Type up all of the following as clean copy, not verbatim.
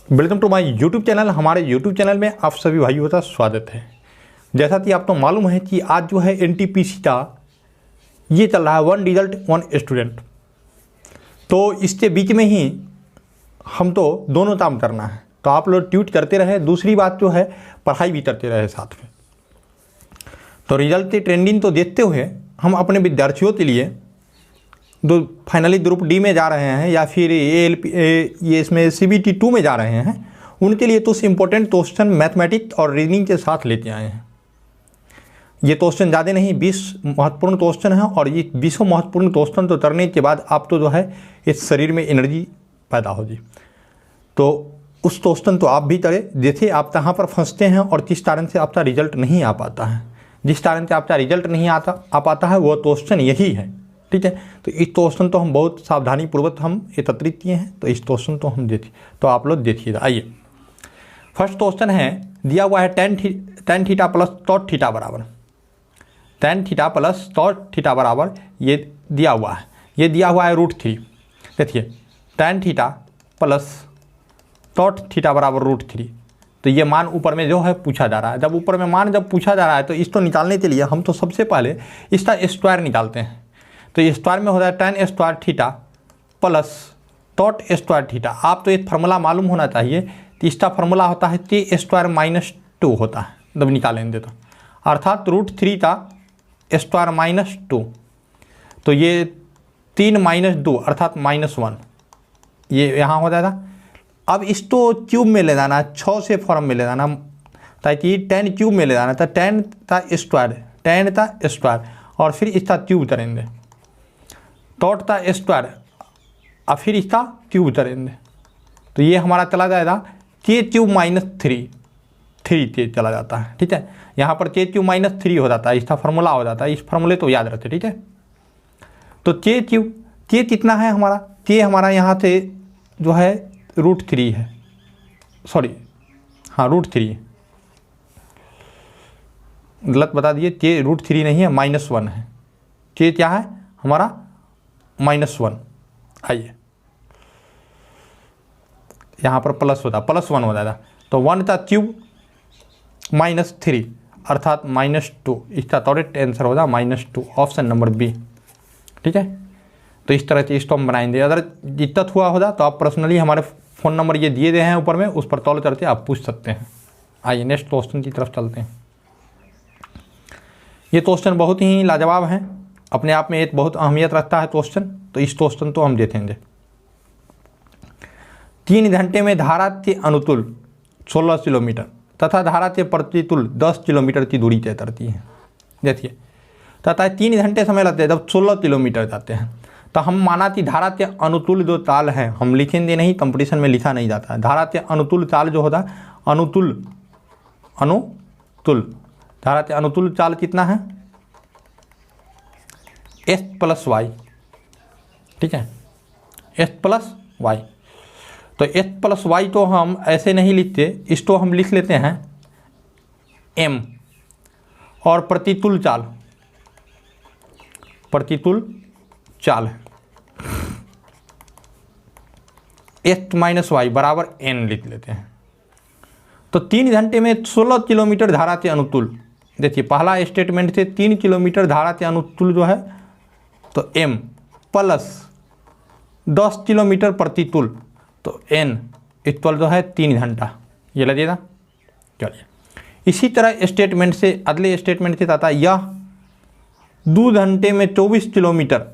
Welcome to my YouTube channel. हमारे YouTube channel में आप सभी भाइयों का स्वागत है। जैसा कि आपको मालूम है कि आज जो है एनटीपीसी का ये चल रहा है 1 रिजल्ट 1 स्टूडेंट। तो इसके बीच में ही हम तो दोनों काम करना है, तो आप लोग ट्वीट करते रहे। दूसरी बात जो है पढ़ाई भी करते रहे साथ में। तो रिजल्ट की ट्रेंडिंग तो देखते हुए हम अपने विद्यार्थियों के लिए जो फाइनली ग्रुप डी में जा रहे हैं या फिर ये इसमें CBT 2 में जा रहे हैं, उनके लिए कुछ इम्पोर्टेंट क्वेश्चन मैथमेटिक्स और रीजनिंग के साथ लेते आए हैं। ये क्वेश्चन ज़्यादा नहीं, 20 महत्वपूर्ण क्वेश्चन हैं और ये 20 महत्वपूर्ण क्वेश्चन तो करने के बाद आप तो जो है इस शरीर में एनर्जी पैदा होगी। तो उस क्वेश्चन तो आप भी करें। जैसे आप कहाँ पर फंसते हैं और किस कारण से आपका रिजल्ट नहीं आ पाता है, जिस कारण से आपका रिजल्ट नहीं आ पाता है वो क्वेश्चन यही है, ठीक है। तो इस क्वेश्चन तो हम बहुत सावधानी पूर्वक हम एकत्रित किए हैं, तो इस क्वेश्चन तो हम देखिए, तो आप लोग देखिएगा। आइए, फर्स्ट क्वेश्चन है, दिया हुआ है tan theta plus cot theta बराबर, tan theta plus cot theta बराबर ये दिया हुआ है, ये दिया हुआ है √3। देखिए tan theta plus cot theta बराबर √3। तो ये मान ऊपर में जो है पूछा जा रहा है। जब ऊपर में मान जब पूछा जा रहा है तो इसको निकालने के लिए हम तो सबसे पहले इसका स्क्वायर निकालते हैं। तो ये स्क्वायर में होता है tan square theta plus cot square theta. आप तो एक फार्मूला मालूम होना चाहिए, तो इसका फार्मूला होता है k स्क्वायर माइनस 2 होता है, जब निकालेंगे तो, अर्थात √3 का स्क्वायर माइनस 2। तो ये 3 माइनस 2 अर्थात -1, ये यहाँ हो जाएगा। अब इसको क्यूब में ले जाना, 6 से फॉर्म में ले जाना, ताकि tan क्यूब में ले जाना था, tan का स्क्वायर और फिर इसका क्यूब करेंगे, cot का स्क्वायर और फिर इसका क्यूब करेंगे। तो ये हमारा चला जाएगा k क्यूब माइनस 3 चला जाता है, ठीक है। यहाँ पर k क्यूब माइनस 3 हो जाता है, इसका फार्मूला हो जाता है। इस फार्मूले तो याद रखते, ठीक है। तो k क्यूब, k कितना है हमारा, k हमारा यहाँ से जो है √3 है, सॉरी हाँ √3, गलत बता दिए, k √3 नहीं है, -1 है। k क्या है हमारा -1। आइए यहाँ पर प्लस होता, +1 हो जाएगा। तो 1 का क्यूब -3 अर्थात -2, इसका करेक्ट आंसर होगा -2, ऑप्शन नंबर बी, ठीक है। तो इस तरह से इसको हम बनाएंगे। अगर दिक्कत हुआ होगा तो आप पर्सनली हमारे फ़ोन नंबर ये दिए गए हैं ऊपर में, उस पर कॉल करके आप पूछ सकते हैं। आइए नेक्स्ट क्वेश्चन की तरफ चलते हैं। ये क्वेश्चन बहुत ही लाजवाब है, अपने आप में एक बहुत अहमियत रखता है क्वेश्चन। तो इस क्वेश्चन तो हम देखेंगे। 3 घंटे में धारा के अनुकूल 16 किलोमीटर तथा धारा के प्रतिकूल 10 किलोमीटर की दूरी तय करती है। देखिए तथा 3 घंटे समय लगते हैं जब 16 किलोमीटर जाते हैं। तो हम माना कि धारा के अनुकूल जो ताल है, हम लिखेंगे नहीं, कंपटीशन में लिखा नहीं जाता है। धारा के अनुकूल ताल जो होता है, अनुकूल धारा के अनुकूल चाल कितना है, S + y, ठीक है, S + y। तो S + y तो हम ऐसे नहीं लिखते, इसको हम लिख लेते हैं m, और प्रतिकूल चाल S - y बराबर n लिख लेते हैं। तो 3 घंटे में 16 किलोमीटर धारा के अनुकूल, देखिए पहला स्टेटमेंट से 3 किलोमीटर धारा के अनुकूल जो है, तो m प्लस 10 किलोमीटर प्रतिकूल, तो n इक्वल जो है 3 घंटा, ये लगेगा। चलिए इसी तरह स्टेटमेंट से, अगले स्टेटमेंट से आता है, यह 2 घंटे में 24 किलोमीटर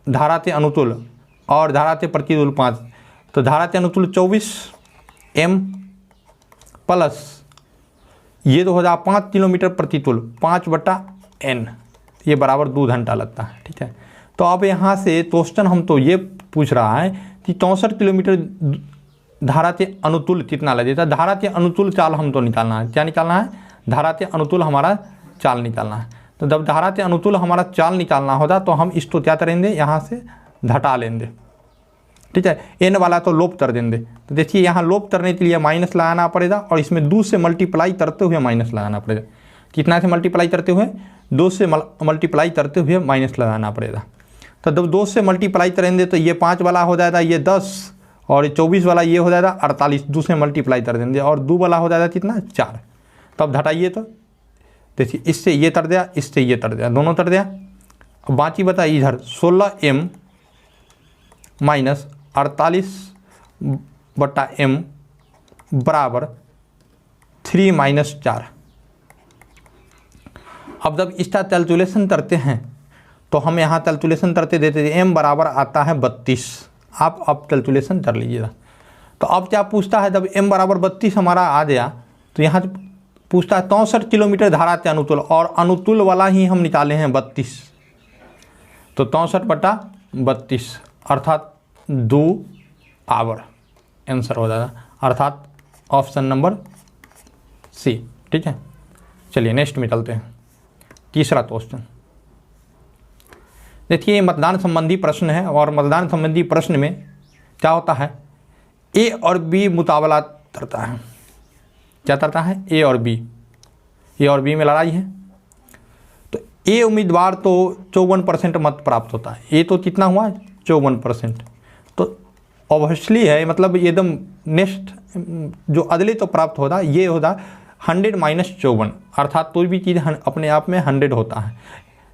धारा के अनुकूल और धारा के प्रतिकूल 5। तो धारा के अनुकूल 24 m प्लस ये तो हो जाए 5 किलोमीटर प्रतिकूल 5/n, ये बराबर 2 घंटा लगता है, ठीक है। तो अब यहाँ से क्वेश्चन हम तो ये पूछ रहा है कि 64 किलोमीटर धारा के अनुकूल कितना लगेगा। धारा के अनुकूल चाल हम तो निकालना है, क्या निकालना है, धारा के अनुकूल हमारा चाल निकालना है। तो जब धारा के अनुकूल हमारा चाल निकालना होगा तो हम इसको क्या करेंगे, यहाँ से घटा लेंगे, ठीक है। n वाला तो लोप कर देंगे। तो देखिए यहाँ लोप करने के लिए माइनस लगाना पड़ेगा और इसमें 2 से मल्टीप्लाई करते हुए माइनस लगाना पड़ेगा। कितना से मल्टीप्लाई करते हुए, 2 से मल्टीप्लाई करते हुए माइनस लगाना पड़ेगा। तो जब 2 से मल्टीप्लाई करेंगे तो ये 5 वाला हो जाएगा, ये 10 और 24 वाला ये हो जाएगा 48, 2 से मल्टीप्लाई कर देंगे और 2 वाला हो जाएगा कितना 4। तब घटाइए तो देखिए इससे ये तर दिया, इससे ये तर दिया, दोनों तर दिया। अब बाकी बताइए इधर 16m माइनस 48/m बराबर 3 माइनस 4। अब जब इसका कैलकुलेशन करते हैं तो हम यहाँ कैलकुलेशन करते देते थे m बराबर आता है 32। आप अब कैलकुलेशन कर लीजिएगा। तो अब क्या पूछता है, जब m बराबर 32 हमारा आ गया तो यहाँ पूछता है 63 किलोमीटर धारा के अनुकूल, और अनुकूल वाला ही हम निकाले हैं 32, तो 63/32 अर्थात 2 आवर आंसर हो जाएगा, अर्थात ऑप्शन नंबर सी। ठीक है, चलिए नेक्स्ट में चलते हैं। तीसरा क्वेश्चन देखिए, ये मतदान संबंधी प्रश्न है और मतदान संबंधी प्रश्न में क्या होता है, ए और बी मुकाबला करता है। क्या करता है, ए और बी में लड़ाई है। तो ए उम्मीदवार तो 54% मत प्राप्त होता है। ए तो कितना हुआ 54%, तो ऑब्वियसली है, मतलब एकदम नेक्स्ट जो अगले तो प्राप्त होता ये होता 100 माइनस 54, अर्थात कोई भी चीज़ अपने आप में 100 होता है,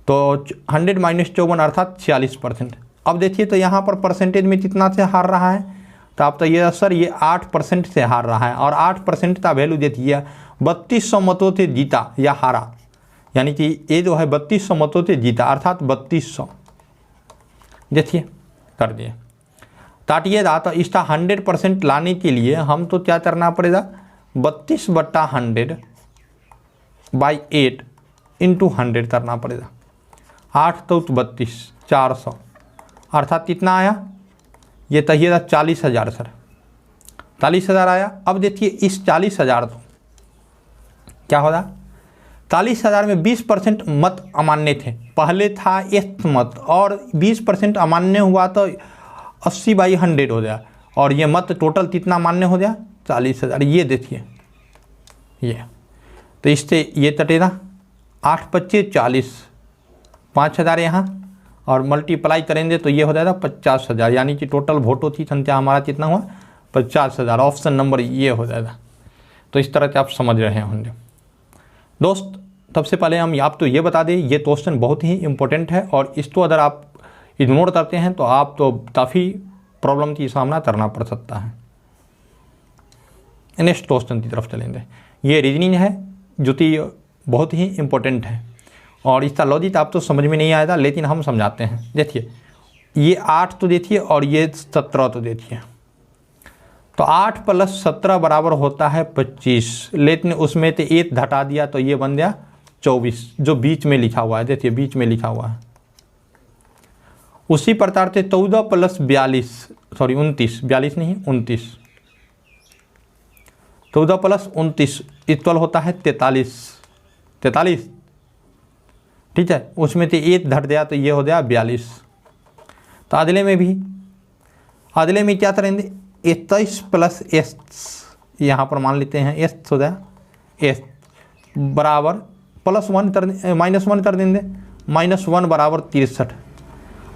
तो 100 माइनस 54 अर्थात 46%। अब देखिए तो यहाँ पर परसेंटेज में कितना से हार रहा है, तो आप तो ये सर ये 8% से हार रहा है, और 8% का वैल्यू देती है 3200 मतों से जीता या हारा, यानी कि ये जो है 3200 मतों से जीता अर्थात 3200। देखिए कर दिए, काटिएगा तो इसका 100% लाने के लिए हम तो क्या करना पड़ेगा, 32/100/8 इंटू 100 करना पड़ेगा। 8 तो 32, 400 अर्थात कितना आया, ये तहिएगा 40,000 सर, 40,000 आया। अब देखिए इस 40,000 तो क्या होगा, 40,000 में 20% मत अमान्य थे, पहले था एक मत और 20% अमान्य हुआ तो 80/100 हो गया, और ये मत टोटल कितना मान्य हो गया 40,000। ये देखिए ये, तो इससे ये कटेगा 8×5 = 40, 5,000 यहाँ और मल्टीप्लाई करेंगे तो ये हो जाएगा 50,000, यानी कि टोटल वोटों की संख्या हमारा कितना हुआ 50,000। ऑप्शन नंबर ये हो जाएगा। तो इस तरह से आप समझ रहे होंगे दोस्त। सबसे पहले हम आप तो ये बता दें, ये क्वेश्चन बहुत ही इंपॉर्टेंट है और इसको अगर आप इग्नोर करते हैं तो आप तो काफ़ी प्रॉब्लम की सामना करना पड़ सकता है। नेक्स्ट क्वेश्चन की तरफ चलेंगे। ये रीजनिंग है जो कि बहुत ही इम्पोर्टेंट है और इसका लॉजिक आप तो समझ में नहीं आएगा, लेकिन हम समझाते हैं। देखिए ये 8 तो देखिए और ये 17 तो देखिए, तो 8 + 17 बराबर होता है 25, लेकिन उसमें से 1 घटा दिया तो ये बन गया 24, जो बीच में लिखा हुआ है। देखिए बीच में लिखा हुआ है। उसी प्रकार से 14 + 42 सॉरी 29, 42 नहीं 29, 14 + 29 इक्वल होता है 43। ठीक है, उसमें से 1 घट गया तो ये हो गया 42। तो अगले में क्या करेंगे, 21 + s, यहाँ पर मान लेते हैं s हो गया, s बराबर +1 -1 कर देंगे, -1 बराबर 63।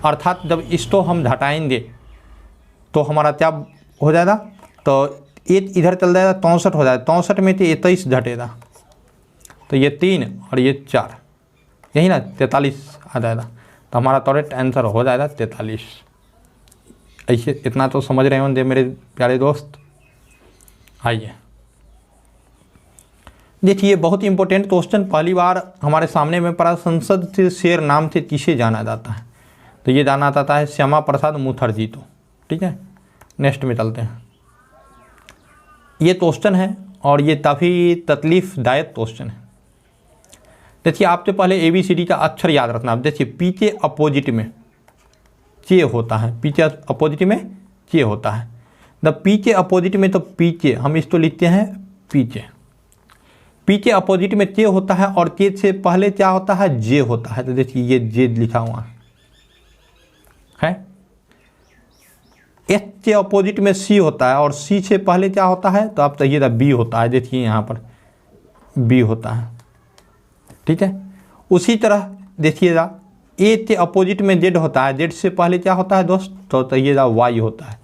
अर्थात जब इसको हम घटाएंगे तो हमारा क्या हो जाएगा, तो 1 इधर चल जाएगा 63 हो जाएगा, 63 में से 21 घटेगा तो ये 3 और ये 4, यही ना 43 आ जाएगा। तो हमारा करेक्ट आंसर हो जाएगा 43। ऐसे इतना तो समझ रहे होंगे मेरे प्यारे दोस्त। आइए देखिए बहुत इंपॉर्टेंट क्वेश्चन, पहली बार हमारे सामने में पड़ा। संसद से शेर नाम से किसे जाना जाता है, तो ये जाना जाता है श्यामा प्रसाद मुखर्जी। तो ठीक है, नेक्स्ट में चलते हैं। ये क्वेश्चन है और ये काफ़ी तकलीफदायक क्वेश्चन है। देखिए आपसे पहले ABCD का अक्षर याद रखना। देखिए पी के अपोजिट में चे होता है, पी के अपोजिट में चे होता है। द पी के अपोजिट में तो पीछे हम इसको लिखते हैं पीछे, पी के अपोजिट में चे होता है और के से पहले क्या होता है जे होता है। तो देखिए ये जे लिखा हुआ है। एच के अपोजिट में सी होता है और सी से पहले क्या होता है, तो आप कहिएगा बी होता है। देखिए यहाँ पर बी होता है। ठीक है, उसी तरह देखिएगा ए के अपोजिट में जेड होता है, जेड से पहले क्या होता है दोस्त, तो कहिएगा वाई होता है।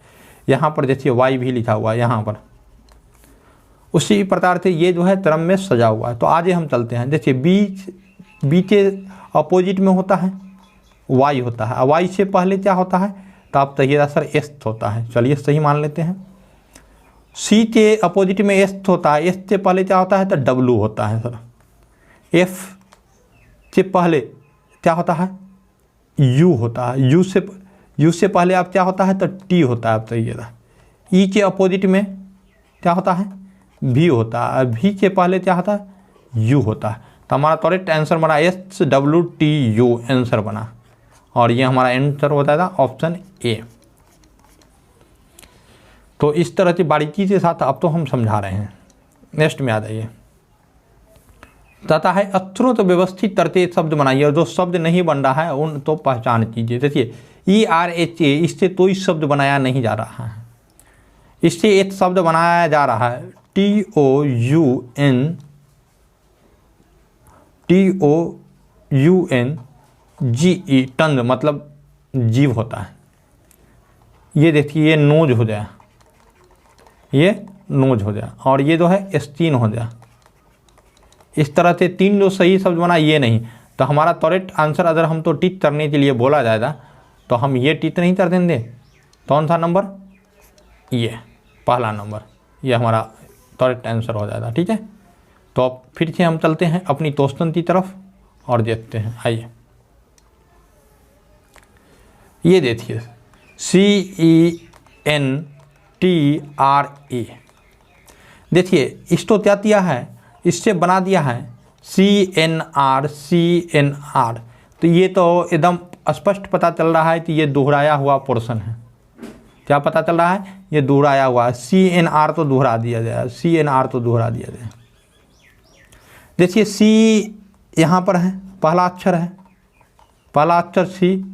यहाँ पर देखिए वाई भी लिखा हुआ है यहाँ पर। उसी प्रकार से ये जो है क्रम में सजा हुआ है। तो आगे हम चलते हैं। देखिए बी के अपोजिट में होता है वाई होता है, वाई से पहले क्या होता है, तो आप कहिएगा सर एस होता है। चलिए सही मान लेते हैं। सी के अपोजिट में एस होता है, एस से पहले क्या होता है, तो डब्लू होता है सर। एफ से पहले क्या होता है, यू होता है। यू से पहले आप क्या होता है, तो टी होता है। आप कहिएगा ई के अपोजिट में क्या होता है, भी होता है। भी के पहले क्या होता है, यू होता है। तो हमारा करेक्ट आंसर बना SWTU आंसर बना, और ये हमारा आंसर होता था ऑप्शन ए। तो इस तरह की बारीकी के साथ अब तो हम समझा रहे हैं। नेक्स्ट में आ जाइए। कहता है अक्षरों तो व्यवस्थित तरतीब शब्द बनाइए, और जो शब्द नहीं बन रहा है उन तो पहचान कीजिए। देखिए ERHA, इससे कोई शब्द बनाया नहीं जा रहा है, इससे एक शब्द बनाया जा रहा है TOUNGE, टंग मतलब जीव होता है। ये देखिए ये नोज हो जाए, ये नोज हो जाए, और ये जो है स्टीन हो जाए। इस तरह से तीन जो सही शब्द बना, ये नहीं। तो हमारा करेक्ट आंसर अगर हम तो टिक करने के लिए बोला जाएगा तो हम ये टिक नहीं कर देंगे। कौन सा नंबर, ये पहला नंबर, ये हमारा करेक्ट आंसर हो जाएगा। ठीक है, तो अब फिर से हम चलते हैं अपनी क्वेश्चन की तरफ और देखते हैं। आइए ये देखिए CENTRA, देखिए इसको क्या दिया है, इससे बना दिया है CNR। तो ये तो एकदम स्पष्ट पता चल रहा है कि ये दोहराया हुआ पोर्शन है। क्या पता चल रहा है, ये दोहराया हुआ है। CNR तो दोहरा दिया जाए, CNR तो दोहरा दिया जाए। देखिए C यहाँ पर है, पहला अक्षर है, पहला अक्षर C,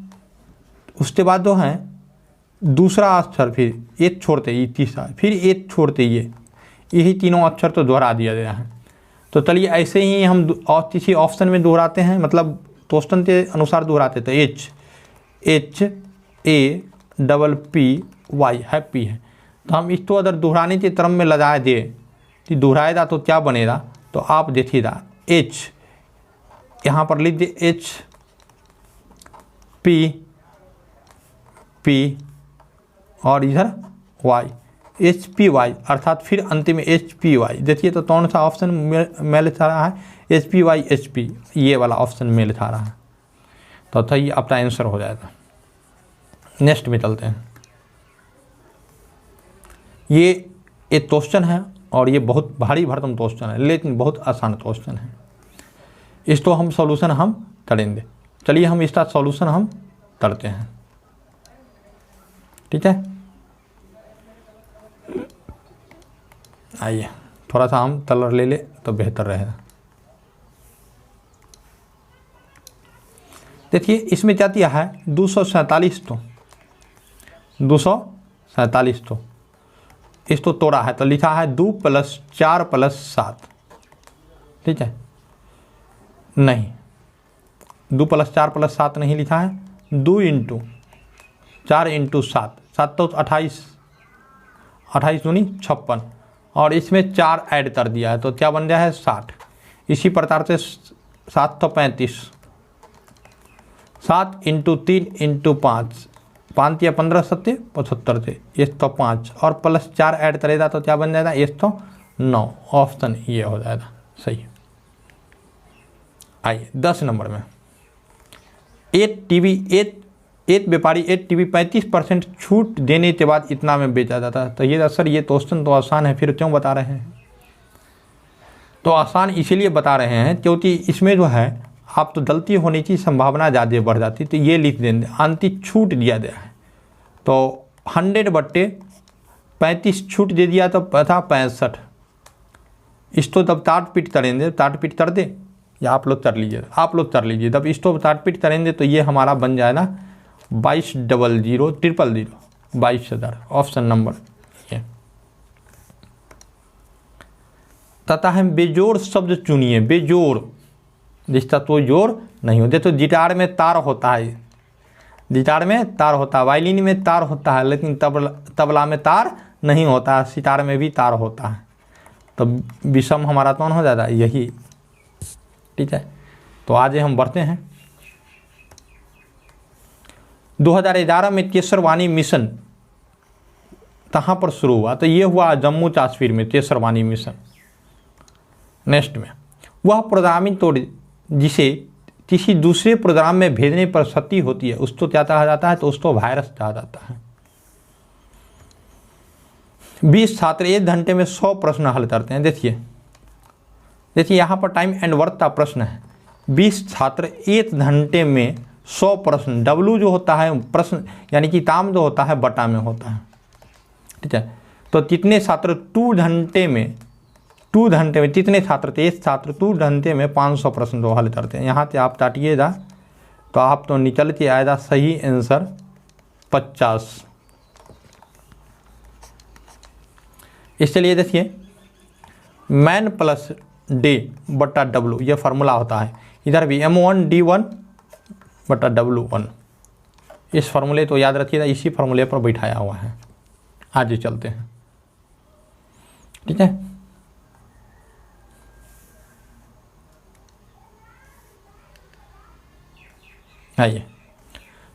उसके बाद जो है दूसरा अक्षर, फिर एक छोड़ते ये तीसरा, फिर एक छोड़ते ये, यही तीनों अक्षर तो दोहरा दिया गया है। तो चलिए ऐसे ही हम और किसी ऑप्शन में दोहराते हैं, मतलब क्वेश्चन के अनुसार दोहराते। तो HAPPY हैप्पी है। तो हम इसको अगर दोहराने के क्रम में लगाए दे कि दोहराएगा तो क्या बनेगा, तो आप देखिएगा H यहाँ पर लिख दे HP और इधर Y, HPY, अर्थात फिर अंतिम में HPY। देखिए तो कौन सा ऑप्शन मेल खा रहा है, HPY HP, ये वाला ऑप्शन मेल खा रहा है। तो ये अपना आंसर हो जाएगा। नेक्स्ट में चलते हैं। ये एक क्वेश्चन है और ये बहुत भारी भरकम क्वेश्चन है, लेकिन बहुत आसान क्वेश्चन है। इसको हम सॉल्यूशन हम करेंगे। चलिए हम इसका सॉल्यूशन हम करते हैं। ठीक है, आइए थोड़ा सा हम कलर ले ले तो बेहतर रहेगा। देखिए इसमें क्या दिया है, 247 तो 247 तो इसको तोड़ा है तो लिखा है 2 + 4 + 7। ठीक है, नहीं 2 + 4 + 7 नहीं लिखा है, 2 × 4 × 7, 7 तो 28, 28 दूनी 56, और इसमें 4 ऐड कर दिया है तो क्या बन गया है 60। इसी प्रकार से 7 तो 35, 7 × 3 × 5, 5 या 15 7 75 थे, 105, और +4 ऐड करेगा तो क्या बन जाएगा 109। ऑप्शन ये हो जाएगा सही। आइए 10 नंबर में, एक व्यापारी 8 टीवी 35% छूट देने के बाद इतना में बेचा जाता है। तो ये सर ये क्वेश्चन तो आसान है, फिर क्यों बता रहे हैं? तो आसान इसीलिए बता रहे हैं क्योंकि इसमें जो है आप तो गलती होने की संभावना ज़्यादा बढ़ जाती। तो ये लिख देंगे आंतरिक छूट दिया गया है, तो 100/35 छूट दे दिया तो था 65। इसको तब ताट पीट करेंगे, ताट पीट कर दे या आप लोग कर लीजिए, आप लोग कर लीजिए। तब इसको ताट पीट करेंगे तो ये हमारा बन जाएगा 22,000,000, 22,000। ऑप्शन नंबर ये। तथा हम बेजोड़ शब्द चुनिए, बेजोड़ जिसका तो जोड़ नहीं होते। तो गिटार में तार होता है, गिटार में तार होता है, वायलिन में तार होता है, लेकिन तबला में तार नहीं होता है, सितार में भी तार होता है। तो विषम हमारा कौन हो जाता है, यही। ठीक है, तो आज हम बढ़ते हैं। 2011 में केसरवानी मिशन कहाँ पर शुरू हुआ, तो ये हुआ जम्मू कश्मीर में, केसरवानी मिशन। नेक्स्ट में, वह प्रोग्रामिंग तोड़ जिसे किसी दूसरे प्रोग्राम में भेजने पर क्षति होती है उसको क्या कहा जाता है, तो उसको वायरस कहा जाता है। 20 छात्र 1 घंटे में 100 प्रश्न हल करते हैं। देखिए यहाँ पर टाइम एंड वर्क का प्रश्न है। 20 छात्र 1 घंटे में 100 प्रश्न, W जो होता है प्रश्न यानी कि काम जो होता है बटा में होता है। ठीक है, तो कितने छात्र 2 घंटे में कितने छात्र थे, एक छात्र 2 घंटे में 500 प्रश्न जो हल करते हैं। यहाँ से आप काटिएगा तो आप तो निकल के आएगा सही आंसर 50। इसलिए देखिए मैन प्लस डे बटा W ये फार्मूला होता है। इधर भी M1 D1 बटा W1, इस फार्मूले तो याद रखिएगा, इसी फार्मूले पर बैठाया हुआ है। आगे चलते हैं। ठीक है, आइए,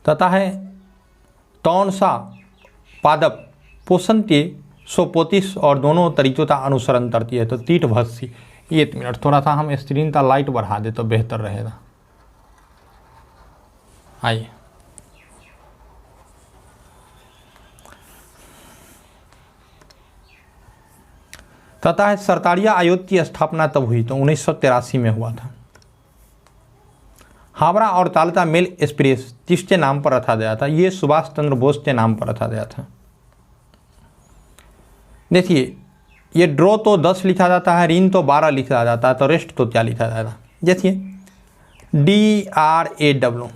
तथा है कौन सा पादप पोषण के सोपोतिस और दोनों तरीकों का अनुसरण करती है, तो कीट भस्सी। 1 मिनट थोड़ा सा हम स्क्रीन का लाइट बढ़ा दे तो बेहतर रहेगा। आइए, तथा है सरकारिया आयोग की स्थापना तब हुई, तो 1983 में हुआ था। हावड़ा और कालका मेल एक्सप्रेस किसके नाम पर रखा गया था, ये सुभाष चंद्र बोस के नाम पर रखा गया था। देखिए ये ड्रॉ तो 10 लिखा जाता है, ऋण तो 12 लिखा जाता है, तो रेस्ट तो क्या लिखा जाएगा। देखिए DRAW,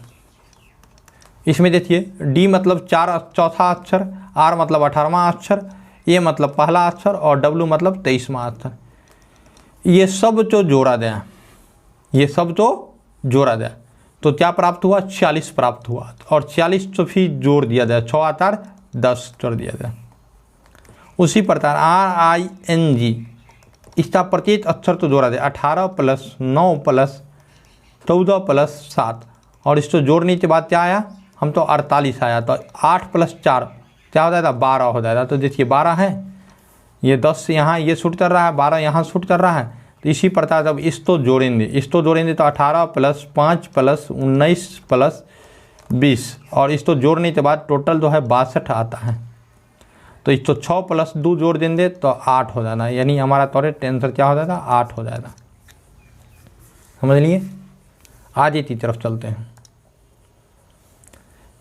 इसमें देखिए D मतलब चौथा अक्षर, R मतलब 18वां अक्षर, A मतलब पहला अक्षर और W मतलब 23वां अक्षर। ये सब तो जोड़ा गया, तो क्या प्राप्त हुआ, 40 प्राप्त हुआ। और 40 तो फिर जोड़ दिया जाए, 6 8 10 जोड़ दिया जाए। उसी प्रकार RING, इसका प्रत्येक अक्षर तो जोड़ा जाए, 18 + 9 + 14 + 7, और इसको जोड़ने के बाद क्या आया, हम तो 48 आया, तो 8 + 4 क्या हो जाएगा, 12 हो जाएगा। तो देखिए 12 है, ये 10 यहाँ ये शूट कर रहा है, 12 यहाँ शूट कर रहा है। तो इसी प्रकार जब इसको जोड़ेंगे तो 18 + 5 + 19 + 20, और इसको जोड़ने के बाद टोटल जो है 62 आता है। तो इसको 6 + 2 जोड़ देंगे तो 8 हो जाना, यानी हमारा करेक्ट आंसर क्या हो जाएगा, 8 हो जाएगा। समझ लिए। आगे की तरफ चलते हैं।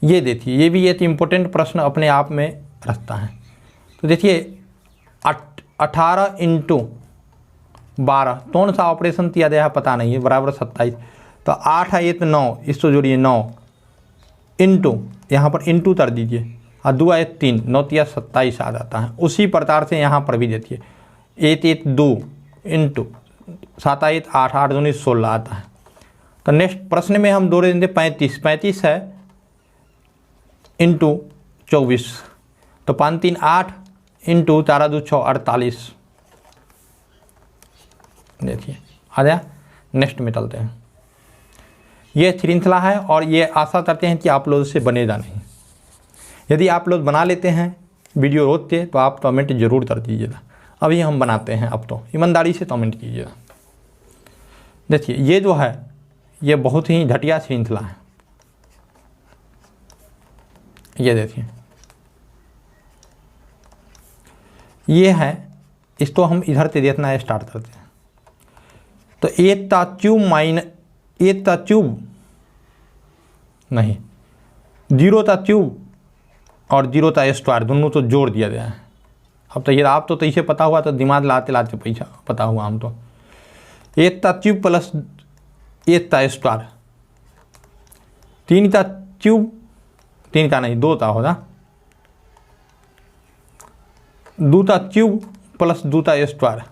ये देखिए ये भी एक इम्पोर्टेंट प्रश्न अपने आप में रखता है। तो देखिए 18 × 12 कौन सा ऑपरेशन किया गया है पता नहीं है, बराबर 27। तो 8 है 1 9, इसको जोड़िए 9 इंटू, यहाँ पर इंटू कर दीजिए, और 2 1 3, 9 3 27 आ जाता है। उसी प्रकार से यहाँ पर भी देखिए 1 1 2 इंटू 7 1 8 8 2 16 आता है। तो नेक्स्ट प्रश्न में हम जोड़ देंगे 35 है इंटू 24, तो 5 3 8 इंटू 4 2 6 48। देखिए आ जाए। नेक्स्ट में चलते हैं। ये श्रृंखला है और ये आशा करते हैं कि आप लोग से बनेगा नहीं। यदि आप लोग बना लेते हैं वीडियो रोक के तो आप कमेंट जरूर कर दीजिएगा। अभी हम बनाते हैं, अब तो ईमानदारी से कमेंट कीजिएगा। देखिए ये जो है ये बहुत ही घटिया श्रृंखला है। ये देखिए ये है, इसको हम इधर से देखना स्टार्ट करते हैं। तो 1 का क्यूब नहीं, 0 का क्यूब और 0 का स्क्वायर दोनों तो जोड़ दिया गया है। अब तो ये आप तो इसे पता हुआ, तो दिमाग लाते लाते पैसा पता हुआ हम तो। 1 का क्यूब प्लस 1 का स्क्वायर, 3 का क्यूब, 3 का नहीं 2 का होगा, 2 का क्यूब प्लस 2 का स्क्वायर।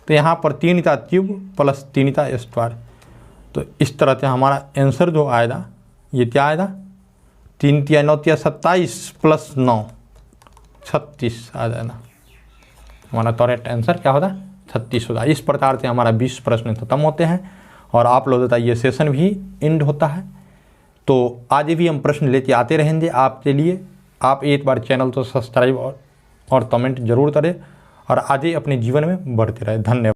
तो यहाँ पर 3 का क्यूब प्लस 3 का स्क्वायर। तो इस तरह से हमारा आंसर जो आएगा ये क्या आएगा, 3 तिया 9 तिया 27 प्लस 9 36 आ जाना। हमारा करेक्ट आंसर क्या होता है? 36 होता है। इस प्रकार से हमारा 20 प्रश्न खत्म होते हैं और आप लोगों का ये सेशन भी एंड होता है। तो आगे भी हम प्रश्न लेते आते रहेंगे आपके लिए। आप एक बार चैनल को सब्सक्राइब और कमेंट जरूर करें और आगे अपने जीवन में बढ़ते रहे। धन्यवाद।